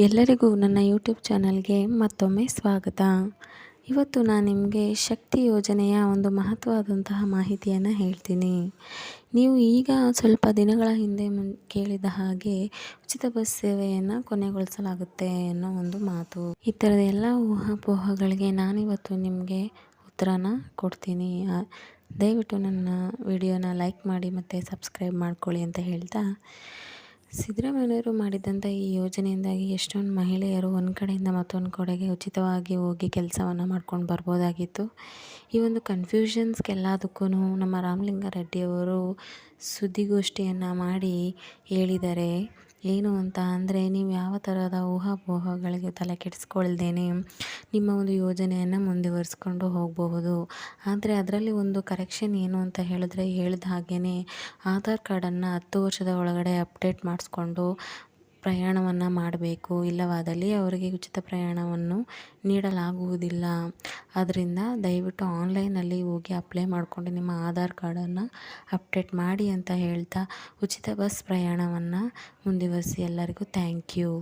ಎಲ್ಲರಿಗೂ ನನ್ನ ಯೂಟ್ಯೂಬ್ ಚಾನಲ್ಗೆ ಮತ್ತೊಮ್ಮೆ ಸ್ವಾಗತ. ಇವತ್ತು ನಾನು ನಿಮಗೆ ಶಕ್ತಿ ಯೋಜನೆಯ ಒಂದು ಮಹತ್ವವಾದಂತಹ ಮಾಹಿತಿಯನ್ನು ಹೇಳ್ತೀನಿ. ನೀವು ಈಗ ಸ್ವಲ್ಪ ದಿನಗಳ ಹಿಂದೆ ಕೇಳಿದ ಹಾಗೆ ಉಚಿತ ಬಸ್ ಸೇವೆಯನ್ನು ಕೊನೆಗೊಳಿಸಲಾಗುತ್ತೆ ಅನ್ನೋ ಒಂದು ಮಾತು. ಈ ಥರದ ಎಲ್ಲ ಊಹಾಪೋಹಗಳಿಗೆ ನಾನಿವತ್ತು ನಿಮಗೆ ಉತ್ತರನ ಕೊಡ್ತೀನಿ. ದಯವಿಟ್ಟು ನನ್ನ ವಿಡಿಯೋನ ಲೈಕ್ ಮಾಡಿ ಮತ್ತು ಸಬ್ಸ್ಕ್ರೈಬ್ ಮಾಡ್ಕೊಳ್ಳಿ ಅಂತ ಹೇಳ್ತಾ, ಸಿದ್ದರಾಮಯ್ಯನವರು ಮಾಡಿದಂಥ ಈ ಯೋಜನೆಯಿಂದಾಗಿ ಎಷ್ಟೊಂದು ಮಹಿಳೆಯರು ಒಂದು ಕಡೆಯಿಂದ ಮತ್ತೊಂದು ಕಡೆಗೆ ಉಚಿತವಾಗಿ ಹೋಗಿ ಕೆಲಸವನ್ನು ಮಾಡ್ಕೊಂಡು ಬರ್ಬೋದಾಗಿತ್ತು. ಈ ಒಂದು ಕನ್ಫ್ಯೂಷನ್ಸ್ಗೆಲ್ಲದಕ್ಕೂ ನಮ್ಮ ರಾಮಲಿಂಗಾರೆಡ್ಡಿಯವರು ಸುದ್ದಿಗೋಷ್ಠಿಯನ್ನು ಮಾಡಿ ಹೇಳಿದ್ದಾರೆ. ಏನು ಅಂತ ಅಂದರೆ, ನೀವು ಯಾವ ಥರದ ಊಹಾಪೋಹಗಳಿಗೆ ತಲೆ ಕೆಡಿಸ್ಕೊಳ್ದೇನೆ ನಿಮ್ಮ ಒಂದು ಯೋಜನೆಯನ್ನು ಮುಂದುವರಿಸ್ಕೊಂಡು ಹೋಗಬಹುದು. ಆದರೆ ಅದರಲ್ಲಿ ಒಂದು ಕರೆಕ್ಷನ್ ಏನು ಅಂತ ಹೇಳಿದ್ರೆ, ಹೇಳಿದ ಹಾಗೇ ಆಧಾರ್ ಕಾರ್ಡನ್ನು 10 ವರ್ಷದ ಒಳಗಡೆ ಅಪ್ಡೇಟ್ ಮಾಡಿಸ್ಕೊಂಡು ಪ್ರಯಾಣವನ್ನು ಮಾಡಬೇಕು. ಇಲ್ಲವಾದಲ್ಲಿ ಅವರಿಗೆ ಉಚಿತ ಪ್ರಯಾಣವನ್ನು ನೀಡಲಾಗುವುದಿಲ್ಲ. ಆದ್ದರಿಂದ ದಯವಿಟ್ಟು ಆನ್ಲೈನಲ್ಲಿ ಹೋಗಿ ಅಪ್ಲೈ ಮಾಡಿಕೊಂಡು ನಿಮ್ಮ ಆಧಾರ್ ಕಾರ್ಡನ್ನು ಅಪ್ಡೇಟ್ ಮಾಡಿ ಅಂತ ಹೇಳ್ತಾ ಉಚಿತ ಬಸ್ ಪ್ರಯಾಣವನ್ನು ಮುಂದುವರಿಸಿ. ಎಲ್ಲರಿಗೂ ಥ್ಯಾಂಕ್ ಯು.